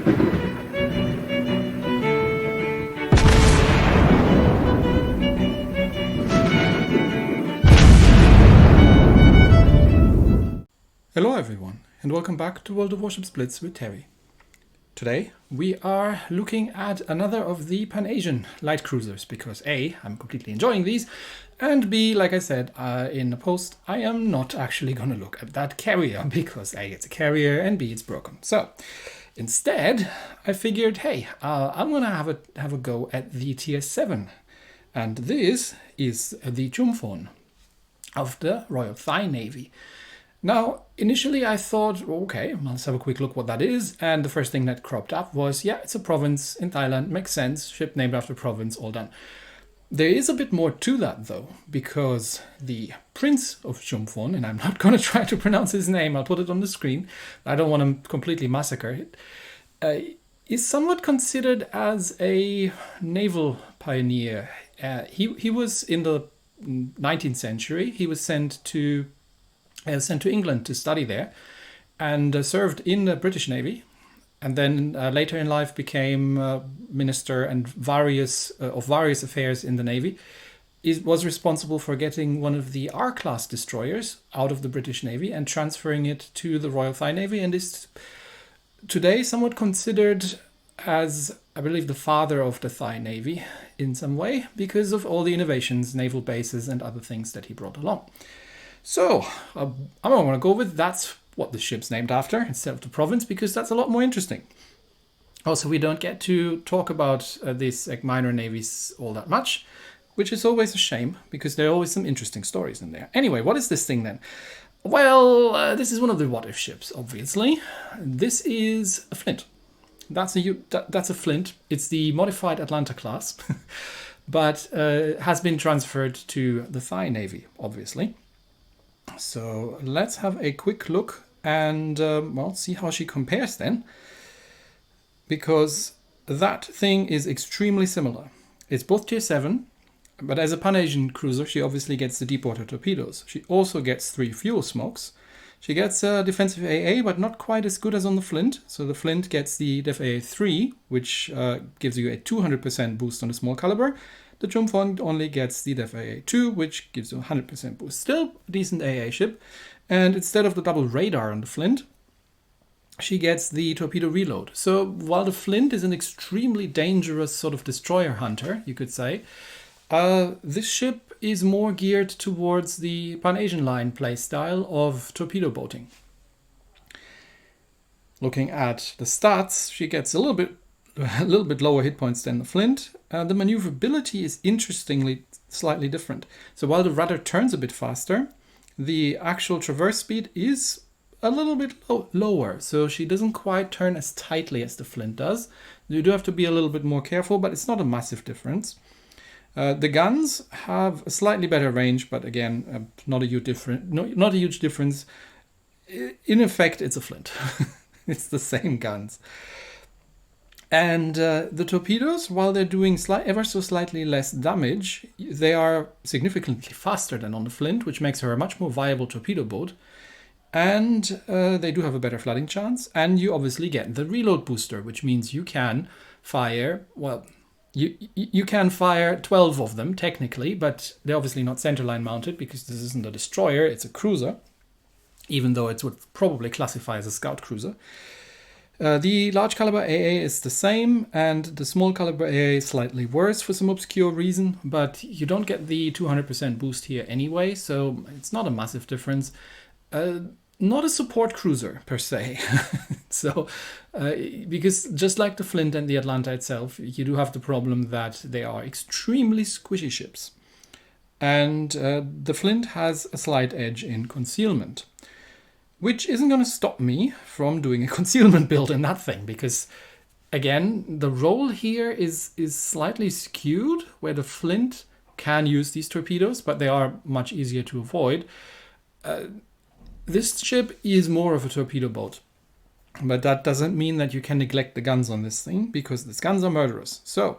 Hello everyone, and welcome back to World of Warships Blitz with Terry. Today we are looking at another of the Pan-Asian light cruisers because A, I'm completely enjoying these, and B, like I said in the post, I am not actually going to look at that carrier because A, it's a carrier, and B, it's broken. So instead I figured, hey, I'm going to have a go at the Tier 7, and this is the Chumphon of the Royal Thai Navy. Now, initially I thought, okay, let's have a quick look what that is. And the first thing that cropped up was, yeah, it's a province in Thailand. Makes sense. Ship named after province, all done. There is a bit more to that, though, because the Prince of Chumphon, and I'm not going to try to pronounce his name, I'll put it on the screen. I don't want to completely massacre it. Is somewhat considered as a naval pioneer. He was in the 19th century. He was sent to England to study there and served in the British Navy, and then later in life became minister and various affairs in the Navy. He was responsible for getting one of the R-class destroyers out of the British Navy and transferring it to the Royal Thai Navy, and is today somewhat considered as, I believe, the father of the Thai Navy in some way because of all the innovations, naval bases and other things that he brought along. So, I'm going to go with that's what the ship's named after instead of the province, because that's a lot more interesting. Also, we don't get to talk about these minor navies all that much, which is always a shame, because there are always some interesting stories in there. Anyway, what is this thing then? Well, this is one of the what-if ships, obviously. This is a Flint. That's a Flint. It's the modified Atlanta class, but has been transferred to the Thai Navy, obviously. So let's have a quick look and see how she compares then, because that thing is extremely similar. It's both Tier 7, but as a Pan-Asian cruiser she obviously gets the deep water torpedoes. She also gets 3 fuel smokes. She gets a defensive AA, but not quite as good as on the Flint. So the Flint gets the Def AA 3, which gives you a 200% boost on the small caliber. The Chumphon only gets the Def AA 2, which gives you a 100% boost. Still a decent AA ship. And instead of the double radar on the Flint, she gets the torpedo reload. So while the Flint is an extremely dangerous sort of destroyer hunter, you could say, this ship is more geared towards the Pan-Asian line playstyle of torpedo boating. Looking at the stats, she gets a little bit lower hit points than the Flint. The maneuverability is interestingly slightly different. So while the rudder turns a bit faster, the actual traverse speed is a little bit lower. So she doesn't quite turn as tightly as the Flint does. You do have to be a little bit more careful, but it's not a massive difference. The guns have a slightly better range, but again, not a huge difference. In effect, it's a Flint. It's the same guns. And the torpedoes, while they're doing ever so slightly less damage, they are significantly faster than on the Flint, which makes her a much more viable torpedo boat. And they do have a better flooding chance. And you obviously get the reload booster, which means you can fire, well, you can fire 12 of them technically, but they're obviously not centerline mounted because this isn't a destroyer, it's a cruiser, even though it would probably classify as a scout cruiser. The large caliber AA is the same, and the small caliber AA is slightly worse for some obscure reason, but you don't get the 200% boost here anyway, so it's not a massive difference. Not a support cruiser per se. So, because just like the Flint and the Atlanta itself, you do have the problem that they are extremely squishy ships. And the Flint has a slight edge in concealment, which isn't going to stop me from doing a concealment build in that thing, because again, the role here is slightly skewed, where the Flint can use these torpedoes, but they are much easier to avoid. This ship is more of a torpedo boat, but that doesn't mean that you can neglect the guns on this thing, because these guns are murderous. So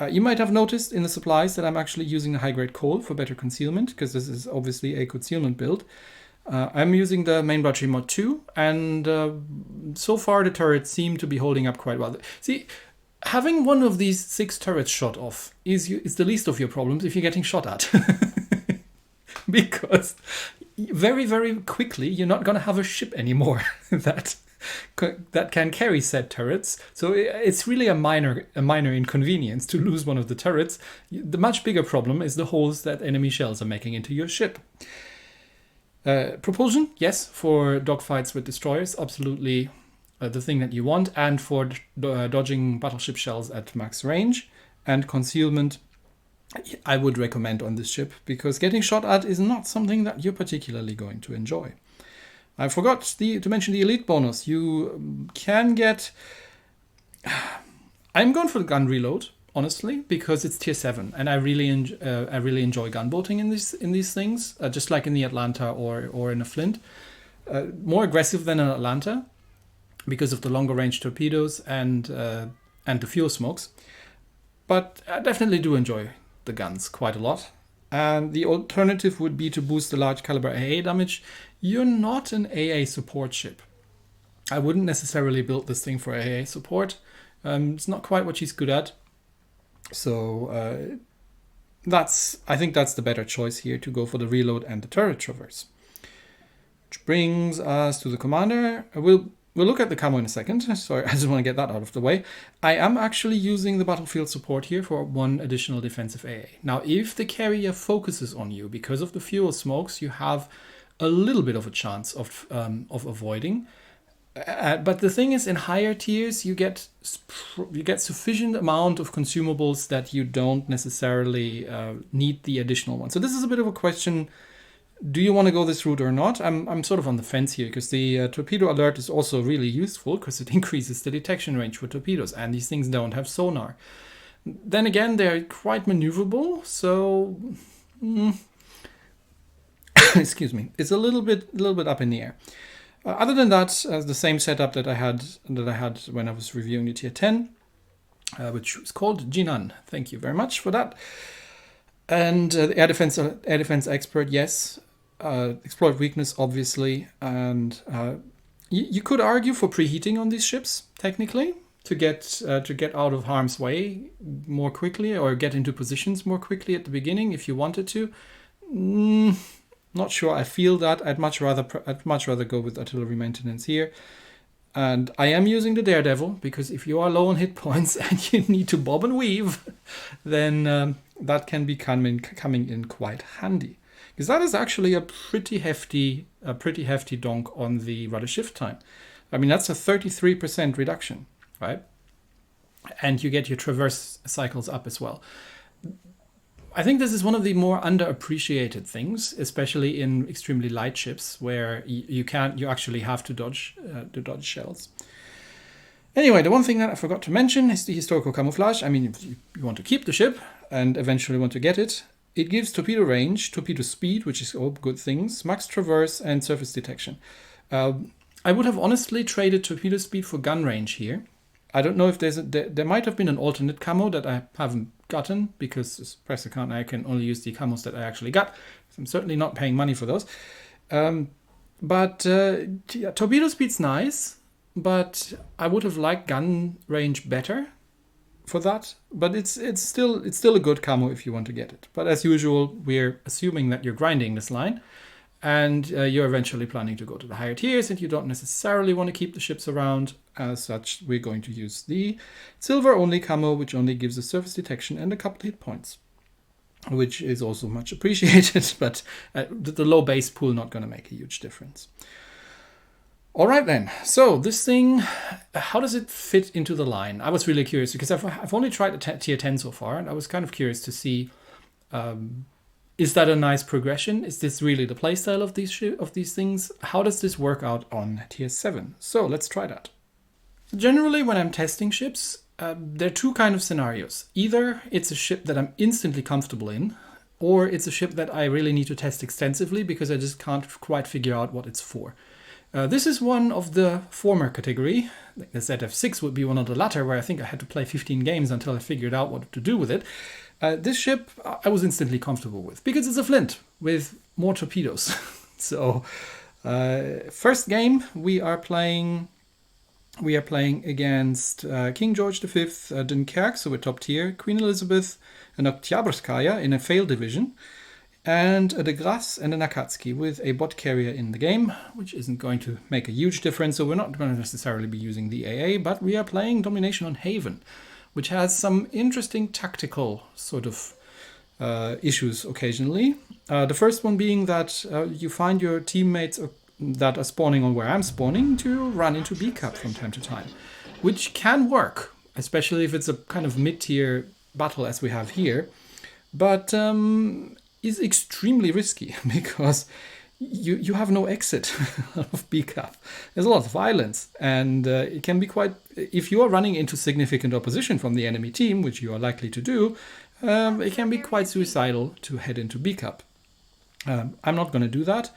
you might have noticed in the supplies that I'm actually using the high-grade coal for better concealment, because this is obviously a concealment build. I'm using the main battery mod 2, and so far the turrets seem to be holding up quite well. See, having one of these 6 turrets shot off is the least of your problems if you're getting shot at. Because very, very quickly you're not going to have a ship anymore that can carry said turrets. So it's really a minor inconvenience to lose one of the turrets. The much bigger problem is the holes that enemy shells are making into your ship. Propulsion, yes, for dogfights with destroyers, absolutely the thing that you want, and for dodging battleship shells at max range. And concealment, I would recommend on this ship, because getting shot at is not something that you're particularly going to enjoy. I forgot to mention the elite bonus. You can get... I'm going for the gun reload, honestly, because it's tier 7, and I really enjoy gunboating in these things, just like in the Atlanta or in a Flint. More aggressive than an Atlanta because of the longer range torpedoes and the fuel smokes. But I definitely do enjoy the guns quite a lot. And the alternative would be to boost the large caliber AA damage. You're not an AA support ship. I wouldn't necessarily build this thing for AA support. It's not quite what she's good at. So I think that's the better choice here, to go for the reload and the turret traverse. Which brings us to the commander. We'll look at the camo in a second. Sorry, I just want to get that out of the way. I am actually using the battlefield support here for 1 additional defensive AA. Now, if the carrier focuses on you because of the fuel smokes, you have a little bit of a chance of avoiding. But the thing is, in higher tiers, you get sufficient amount of consumables that you don't necessarily need the additional one. So this is a bit of a question. Do you want to go this route or not? I'm sort of on the fence here, because the torpedo alert is also really useful because it increases the detection range for torpedoes, and these things don't have sonar. Then again, they're quite maneuverable, so excuse me, it's a little bit up in the air. Other than that, the same setup that I had when I was reviewing the tier 10, which was called Jinan. Thank you very much for that. And the air defense expert, yes. Exploit weakness, obviously, and you could argue for preheating on these ships technically to get out of harm's way more quickly, or get into positions more quickly at the beginning if you wanted to. Not sure. I feel that I'd much rather go with artillery maintenance here. And I am using the Daredevil, because if you are low on hit points and you need to bob and weave, then that can be coming in quite handy. Because that is actually a pretty hefty donk on the rudder shift time. I mean, that's a 33% reduction, right? And you get your traverse cycles up as well. I think this is one of the more underappreciated things, especially in extremely light ships, where you actually have to dodge shells. Anyway, the one thing that I forgot to mention is the historical camouflage. I mean, if you want to keep the ship and eventually want to get it, it gives torpedo range, torpedo speed, which is all good things, max traverse, and surface detection. I would have honestly traded torpedo speed for gun range here. I don't know if there might have been an alternate camo that I haven't gotten, because as press account I can only use the camos that I actually got. So I'm certainly not paying money for those. But torpedo speed's nice, but I would have liked gun range better for that. But it's still a good camo if you want to get it. But as usual, we're assuming that you're grinding this line, and you're eventually planning to go to the higher tiers, and you don't necessarily want to keep the ships around. As such, we're going to use the silver only camo, which only gives a surface detection and a couple hit points, which is also much appreciated, but the low base pool not going to make a huge difference. All right then, so this thing, how does it fit into the line? I was really curious, because I've only tried the tier 10 so far, and I was kind of curious to see, is that a nice progression? Is this really the playstyle of these things? How does this work out on tier 7? So let's try that. Generally, when I'm testing ships, there are two kind of scenarios. Either it's a ship that I'm instantly comfortable in, or it's a ship that I really need to test extensively because I just can't quite figure out what it's for. This is one of the former category. The ZF6 would be one of the latter, where I think I had to play 15 games until I figured out what to do with it. This ship I was instantly comfortable with, because it's a Flint with more torpedoes. So first game we are playing against King George V, Dunkirk, so we're top tier, Queen Elizabeth, an Oktyabrskaya in a failed division, and a de Grasse and an Akatsuki with a bot carrier in the game, which isn't going to make a huge difference, so we're not going to necessarily be using the AA, but we are playing Domination on Haven, which has some interesting tactical sort of issues occasionally. The first one being that you find your teammates that are spawning on where I'm spawning to run into B Cup from time to time, which can work, especially if it's a kind of mid-tier battle as we have here, but is extremely risky because you have no exit of B Cup. There's a lot of violence, and it can be quite, if you are running into significant opposition from the enemy team, which you are likely to do, it can be quite suicidal to head into B Cup. I'm not going to do that.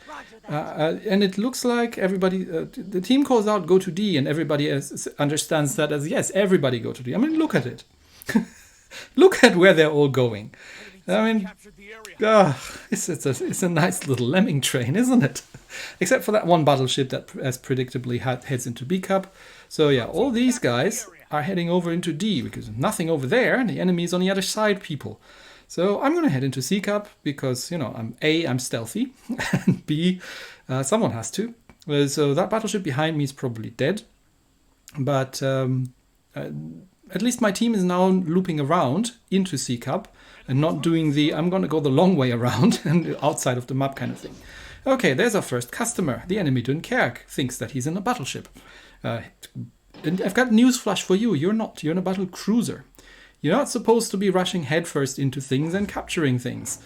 And it looks like everybody, the team calls out go to D, and everybody understands that as yes, everybody go to D. I mean, look at it. Look at where they're all going. I mean, it's a nice little lemming train, isn't it? Except for that one battleship that, as predictably, heads into B Cup. So yeah, all these guys are heading over into D because there's nothing over there, and the enemy is on the other side, people. So I'm going to head into C Cup because, you know, I'm stealthy, and B, someone has to. So that battleship behind me is probably dead. But at least my team is now looping around into C Cup and not doing the I'm going to go the long way around and outside of the map kind of thing. Okay, there's our first customer. The enemy Dunkirk thinks that he's in a battleship. And I've got news flash for you. You're not. You're in a battle cruiser. You're not supposed to be rushing headfirst into things and capturing things.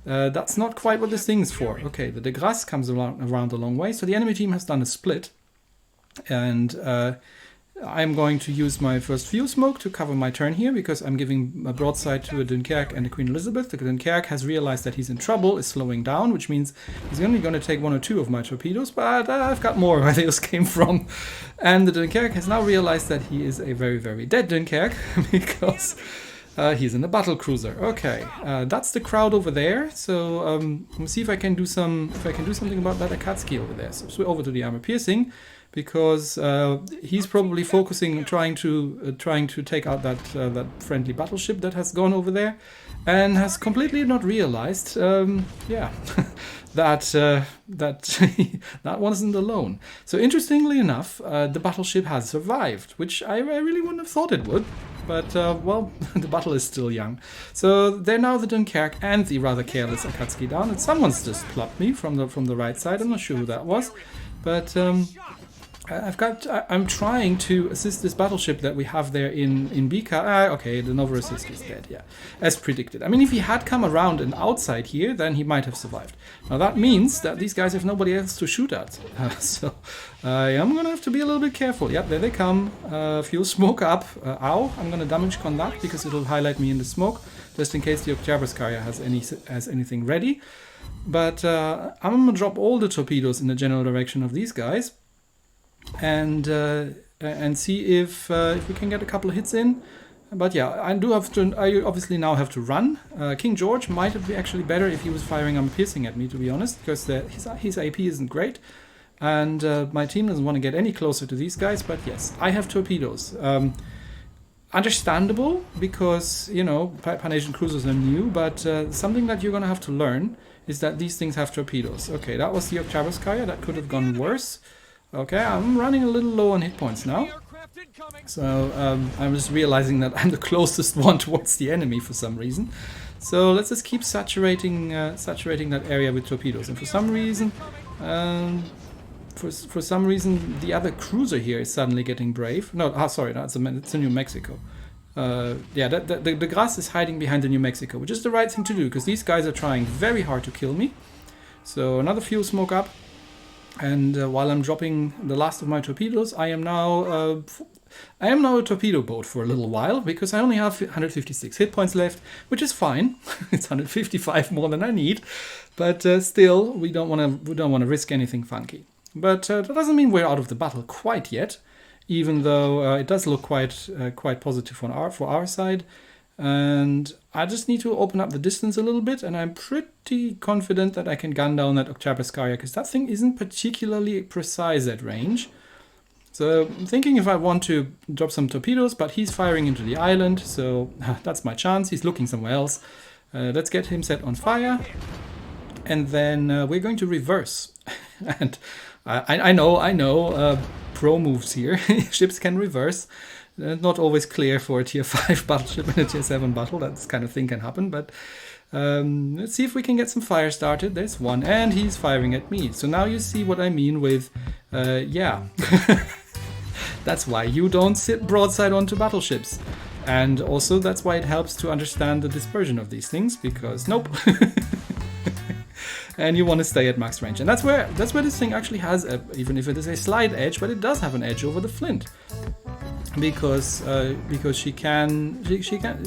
That's not quite what this thing's for. Okay, the de Grasse comes around a long way. So the enemy team has done a split. And I'm going to use my first fuel smoke to cover my turn here because I'm giving a broadside to a Dunkirk and a Queen Elizabeth. The Dunkirk has realized that he's in trouble, is slowing down, which means he's only going to take 1 or 2 of my torpedoes, but I've got more where those came from. And the Dunkirk has now realized that he is a very, very dead Dunkirk because he's in a battle cruiser. Okay, that's the crowd over there. So let's see if I can do something about that Akatsuki over there. So switch over to the armor piercing, because he's probably focusing on trying to take out that friendly battleship that has gone over there, and has completely not realized, that that wasn't alone. So interestingly enough, the battleship has survived, which I really wouldn't have thought it would. But, well, the battle is still young. So they're now the Dunkirk and the rather careless Akatsuki down, and someone's just plopped me from the right side. I'm not sure who that was, but I'm trying to assist this battleship that we have there in Bika. Okay, the Nova Assist is dead, yeah, as predicted. I mean, if he had come around and outside here, then he might have survived. Now that means that these guys have nobody else to shoot at. So I'm going to have to be a little bit careful. Yep, there they come. Fuel smoke up. Ow, I'm going to damage con that because it'll highlight me in the smoke, just in case the Oktyabrskaya has anything ready. But I'm going to drop all the torpedoes in the general direction of these guys, and see if we can get a couple of hits in. But yeah, I obviously now have to run. King George might have been actually better if he was firing armor piercing at me, to be honest, because his AP isn't great, and my team doesn't want to get any closer to these guys. But yes, I have torpedoes. Understandable, because, you know, Pan-Asian cruisers are new, but something that you're going to have to learn is that these things have torpedoes. Okay, that was the Oktyabrskaya. That could have gone worse. Okay, I'm running a little low on hit points now. So I'm just realizing that I'm the closest one towards the enemy for some reason. So let's just keep saturating that area with torpedoes. And for some reason, the other cruiser here is suddenly getting brave. No, sorry, no, it's a New Mexico. Yeah, the Grasse is hiding behind the New Mexico, which is the right thing to do, because these guys are trying very hard to kill me. So another fuel smoke up, and while I'm dropping the last of my torpedoes, I am now a torpedo boat for a little while, because I only have 156 hit points left, which is fine. It's 155 more than I need, but still, we don't want to risk anything funky. But that doesn't mean we're out of the battle quite yet, even though it does look quite positive for our side. And I just need to open up the distance a little bit, and I'm pretty confident that I can gun down that Octabrascaria, because that thing isn't particularly precise at range. So I'm thinking if I want to drop some torpedoes, but he's firing into the island, so that's my chance. He's looking somewhere else. Let's get him set on fire, and then we're going to reverse. And I know, pro moves here. Ships can reverse. Not always clear for a tier 5 battleship and a tier 7 battle. That kind of thing can happen, but let's see if we can get some fire started. There's one, and he's firing at me. So now you see what I mean with, yeah. That's why you don't sit broadside onto battleships. And also that's why it helps to understand the dispersion of these things, because nope. And you want to stay at max range. And that's where this thing actually has, even if it is a slight edge, but it does have an edge over the Flint. Because she can,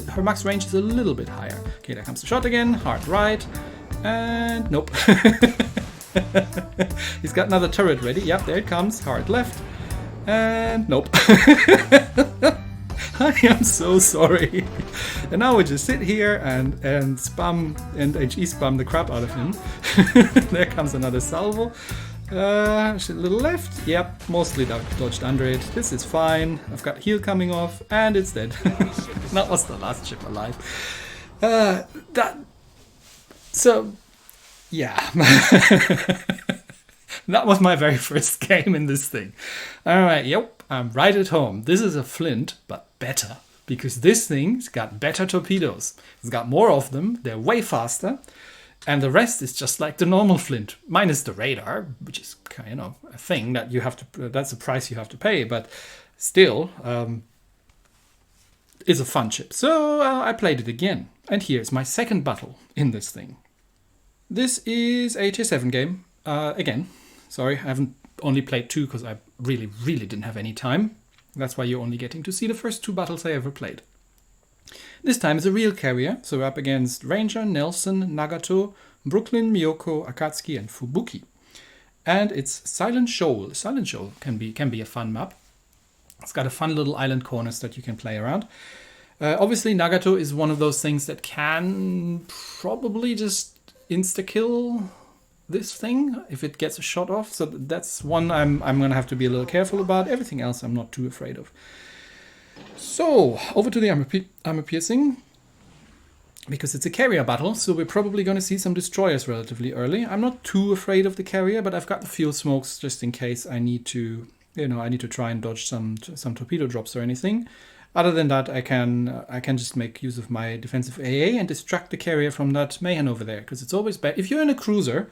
her max range is a little bit higher. Okay, there comes the shot again, hard right, and nope. He's got another turret ready. Yep, there it comes, hard left, and nope. I am so sorry. And now we just sit here and spam and HE spam the crap out of him. There comes another salvo. A little left. Yep, mostly dodged under it. This is fine. I've got heel coming off, and it's dead. That was the last ship alive. So, yeah. That was my very first game in this thing. Alright, yep, I'm right at home. This is a Flint, but better. Because this thing's got better torpedoes. It's got more of them, they're way faster. And the rest is just like the normal Flint, minus the radar, which is, you know, a thing that you have to, that's a price you have to pay, but still, it's a fun ship. So I played it again. And here's my second battle in this thing. This is a tier 7 game. Again, sorry, I haven't only played 2 because I really didn't have any time. That's why you're only getting to see the first 2 battles I ever played. This time it's a real carrier, so we're up against Ranger, Nelson, Nagato, Brooklyn, Miyoko, Akatsuki, and Fubuki. And it's Silent Shoal. Silent Shoal can be a fun map. It's got a fun little island corners that you can play around. Obviously, Nagato is one of those things that can probably just insta-kill this thing if it gets a shot off. So that's one I'm going to have to be a little careful about. Everything else I'm not too afraid of. So, over to the armor piercing, because it's a carrier battle, so we're probably going to see some destroyers relatively early. I'm not too afraid of the carrier, but I've got the fuel smokes just in case I need to, I need to try and dodge some torpedo drops or anything. Other than that, I can just make use of my defensive AA and distract the carrier from that Mayhem over there, because it's always bad. If you're in a cruiser,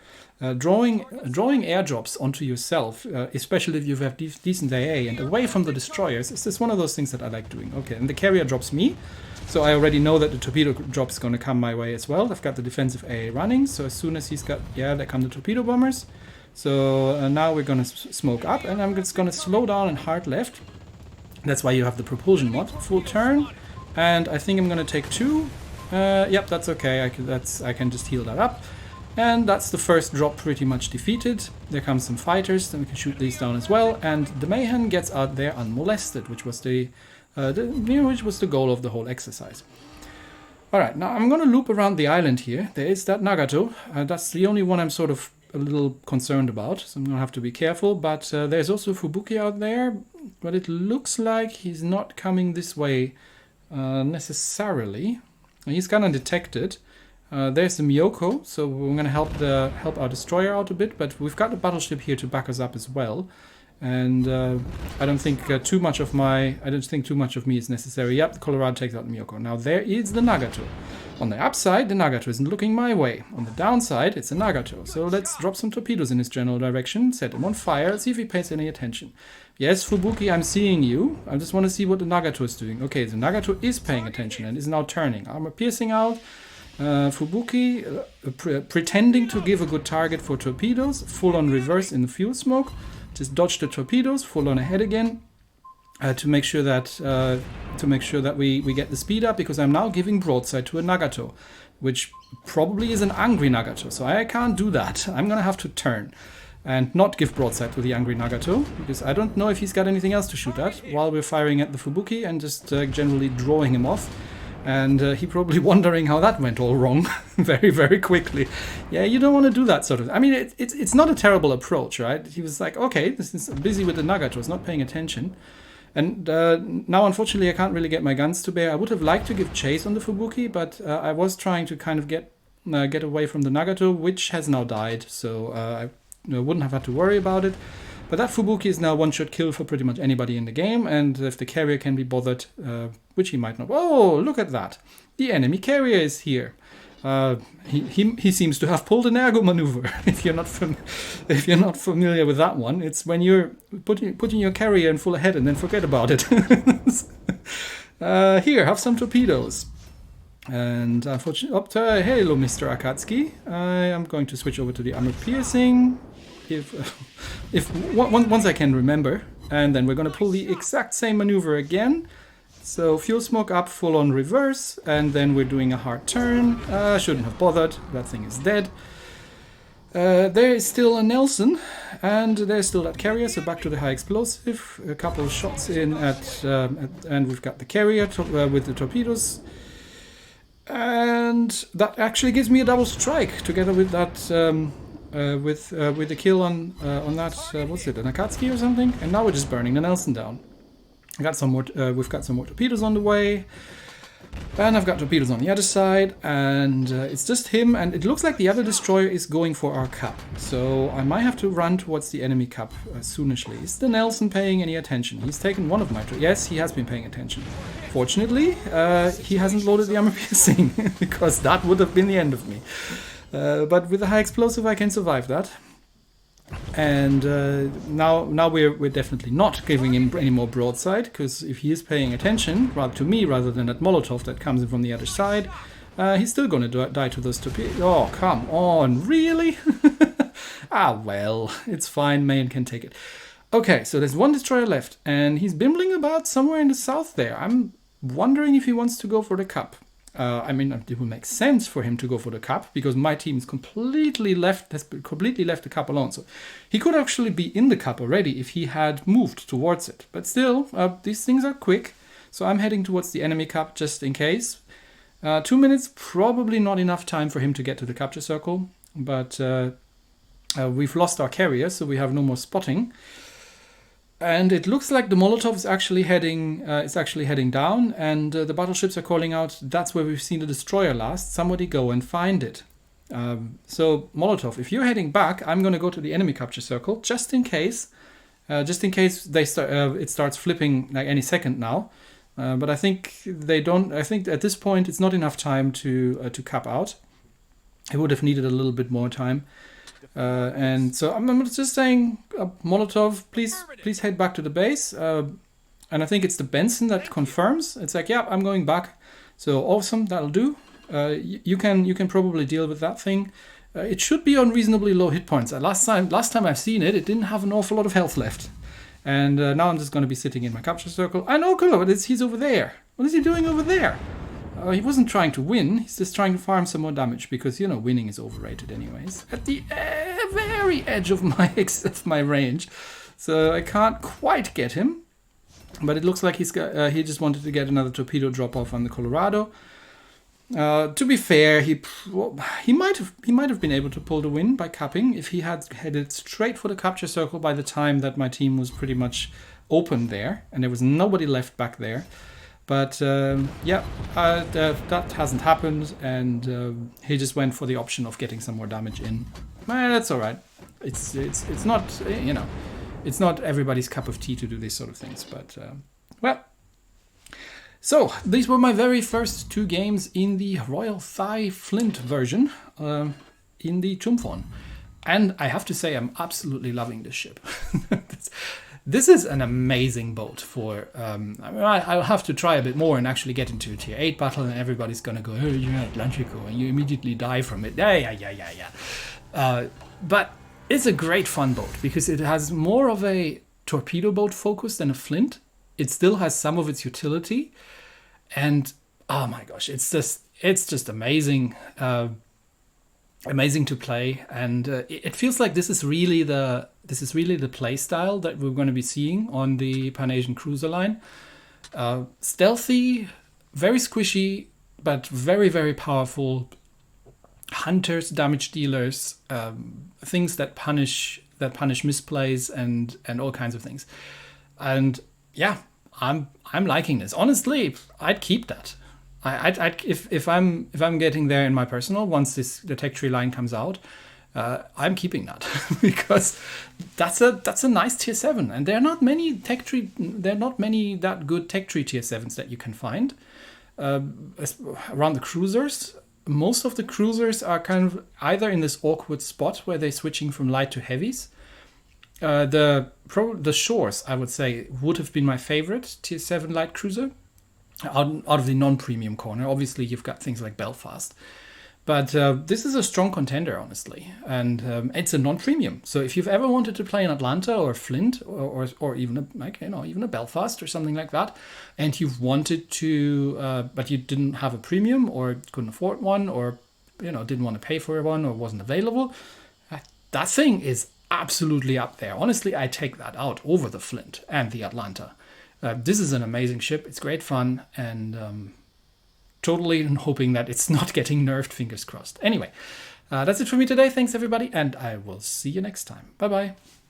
drawing airdrops onto yourself, especially if you have decent AA and away from the destroyers, is just one of those things that I like doing. Okay, and the carrier drops me, so I already know that the torpedo drop is going to come my way as well. I've got the defensive AA running, so as soon as he's got, yeah, there come the torpedo bombers. So now we're going to smoke up, and I'm just going to slow down and hard left. That's why you have the propulsion mod. Full turn, and I think I'm going to take 2. Yep, that's okay. I can just heal that up. And that's the first drop pretty much defeated. There comes some fighters, then we can shoot these down as well. And the Mayhem gets out there unmolested, which was the goal of the whole exercise. Alright, now I'm going to loop around the island here. There is that Nagato. That's the only one I'm sort of a little concerned about, so I'm going to have to be careful. But there's also Fubuki out there, but it looks like he's not coming this way necessarily. He's kind of detected. There's the Miyoko, so we're going to help our destroyer out a bit, but we've got the battleship here to back us up as well. And I don't think too much of me is necessary. Yep, the Colorado takes out the Miyoko. Now there is the Nagato. On the upside, the Nagato isn't looking my way. On the downside, it's a Nagato. So let's drop some torpedoes in his general direction, set him on fire, see if he pays any attention. Yes, Fubuki, I'm seeing you. I just want to see what the Nagato is doing. Okay, the Nagato is paying attention and is now turning. Armor piercing out. Fubuki pretending to give a good target for torpedoes. Full on reverse in the fuel smoke. Just dodge the torpedoes, full on ahead again. To make sure that we get the speed up, because I'm now giving broadside to a Nagato, which probably is an angry Nagato, so I can't do that. I'm gonna have to turn and not give broadside to the angry Nagato, because I don't know if he's got anything else to shoot at while we're firing at the Fubuki and just generally drawing him off. And he probably wondering how that went all wrong very, very quickly. Yeah, you don't want to do that sort of... I mean, it's not a terrible approach, right? He was like, okay, this is busy with the Nagatos, not paying attention. And now, unfortunately, I can't really get my guns to bear. I would have liked to give chase on the Fubuki, but I was trying to kind of get away from the Nagato, which has now died, so I wouldn't have had to worry about it. But that Fubuki is now one-shot kill for pretty much anybody in the game, and if the carrier can be bothered, which he might not... Oh, look at that! The enemy carrier is here. He seems to have pulled an ergo maneuver. If you're not familiar with that one, it's when you're putting your carrier in full ahead and then forget about it. Here, have some torpedoes. And unfortunately, hello, Mr. Akatsuki. I am going to switch over to the armor piercing, once I can remember, and then we're going to pull the exact same maneuver again. So fuel smoke up, full on reverse, and then we're doing a hard turn. Shouldn't have bothered. That thing is dead. There is still a Nelson, and there's still that carrier. So back to the high explosive. A couple of shots in and we've got the carrier with the torpedoes. And that actually gives me a double strike together with that with the kill on that what's it, an Akatsuki or something. And now we're just burning the Nelson down. I got some more. We've got some more torpedoes on the way, and I've got torpedoes on the other side, and it's just him. And it looks like the other destroyer is going for our cup, so I might have to run towards the enemy cup soonishly. Is the Nelson paying any attention? He's taken one of my. Yes, he has been paying attention. Fortunately, he hasn't loaded the armor piercing because that would have been the end of me. But with the high explosive, I can survive that. And now we're definitely not giving him any more broadside, because if he is paying attention rather to me rather than that Molotov that comes in from the other side, he's still going to die to those torpedoes. Oh, come on, really? Ah, well, it's fine. Maine can take it. Okay, so there's one destroyer left, and he's bimbling about somewhere in the south there. I'm wondering if he wants to go for the cup. I mean, it would make sense for him to go for the cup, because my team is completely left the cup alone. So he could actually be in the cup already if he had moved towards it. But still, these things are quick. So I'm heading towards the enemy cup just in case. 2 minutes, probably not enough time for him to get to the capture circle. But we've lost our carrier, so we have no more spotting. And it looks like the Molotov is actually heading down, and the battleships are calling out, that's where we've seen the destroyer last, somebody go and find it. So Molotov, if you're heading back, I'm going to go to the enemy capture circle, just in case they it starts flipping like any second now. But I think they don't, I think at this point it's not enough time to cap out. It would have needed a little bit more time. And so I'm just saying, Molotov, please head back to the base. And I think it's the Benson that confirms. It's like, yeah, I'm going back. So awesome, that'll do. You can probably deal with that thing. It should be on reasonably low hit points. Last time I've seen it, it didn't have an awful lot of health left. And now I'm just going to be sitting in my capture circle. I know, cool, he's over there. What is he doing over there? He wasn't trying to win, he's just trying to farm some more damage, because, you know, winning is overrated anyways. At the very edge of my range, so I can't quite get him. But it looks like he just wanted to get another torpedo drop off on the Colorado. To be fair, he might have been able to pull the win by capping if he had headed straight for the capture circle by the time that my team was pretty much open there, and there was nobody left back there. But that hasn't happened, and he just went for the option of getting some more damage in. That's all right. It's not, you know, it's not everybody's cup of tea to do these sort of things. But well, so these were my very first 2 games in the Royal Thai Flint version in the Chumphon, and I have to say I'm absolutely loving this ship. This is an amazing boat for, I'll have to try a bit more and actually get into a tier 8 battle, and everybody's going to go, oh, you're Atlantico, and you immediately die from it. Yeah. But it's a great fun boat, because it has more of a torpedo boat focus than a Flint. It still has some of its utility, and oh my gosh, it's just amazing. Amazing to play, and it feels like this is really the play style that we're going to be seeing on the Pan-Asian cruiser line. Stealthy, very squishy, but very, very powerful hunters, damage dealers, things that punish misplays and all kinds of things. And yeah, I'm liking this. Honestly, I'd keep that. If I'm getting there in my personal, once the tech tree line comes out, I'm keeping that because that's a nice tier 7, and there are not many that good tech tree tier 7s that you can find around the cruisers. Most of the cruisers are kind of either in this awkward spot where they're switching from light to heavies. The Shores, I would say, would have been my favorite tier 7 light cruiser out of the non-premium corner. Obviously, you've got things like Belfast. But this is a strong contender, honestly. And it's a non-premium. So if you've ever wanted to play in Atlanta or Flint or even even a Belfast or something like that, and you've wanted to, but you didn't have a premium or couldn't afford one or didn't want to pay for one or wasn't available, that thing is absolutely up there. Honestly, I take that out over the Flint and the Atlanta. This is an amazing ship. It's great fun, and totally hoping that it's not getting nerfed, fingers crossed. Anyway, that's it for me today. Thanks, everybody, and I will see you next time. Bye-bye.